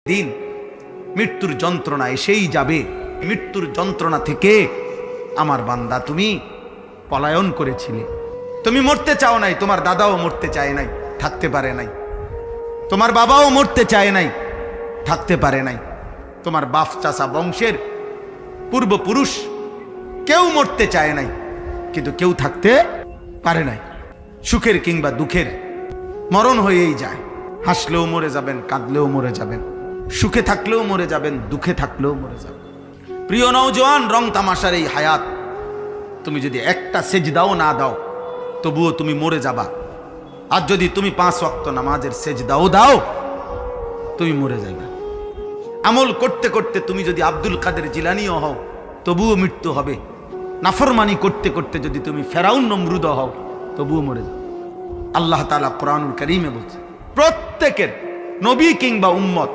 দিন মৃত্যুর যন্ত্রণা এসেই যাবে। মৃত্যুর যন্ত্রণা থেকে আমার বান্দা তুমি পলায়ন করেছিলে। তুমি মরতে চাও নাই, তোমার দাদাও মরতে চায় নাই, থাকতে পারে নাই। তোমার বাবাও মরতে চায় নাই, থাকতে পারে নাই। তোমার বাপ চাচা বংশের পূর্বপুরুষ কেউ মরতে চায় নাই, কিন্তু কেউ থাকতে পারে নাই। সুখের কিংবা দুঃখের মরণ হয়েই যায়। হাসলেও মরে যাবেন, কাঁদলেও মরে যাবেন, সুখে থাকলেও মরে যাবেন, দুঃখে থাকলেও মরে যাবেন। প্রিয় নওজোয়ান, রং তামাশার এই হায়াত তুমি যদি একটা সেজদাও না দাও তবুও তুমি মরে যাবা। আর যদি তুমি 5 ওয়াক্ত নামাজের সেজদাও দাও তুমি মরে যাইবা। আমল করতে করতে তুমি যদি আব্দুল কাদের জিলানিও হও তবুও মৃত্যু হবে। নাফরমানি করতে করতে যদি তুমি ফেরাউন নমরুদ হও তবুও মরে যাবে। আল্লাহ তাআলা কোরআনুল কারীমে বলছে প্রত্যেকের নবী কিংবা উম্মত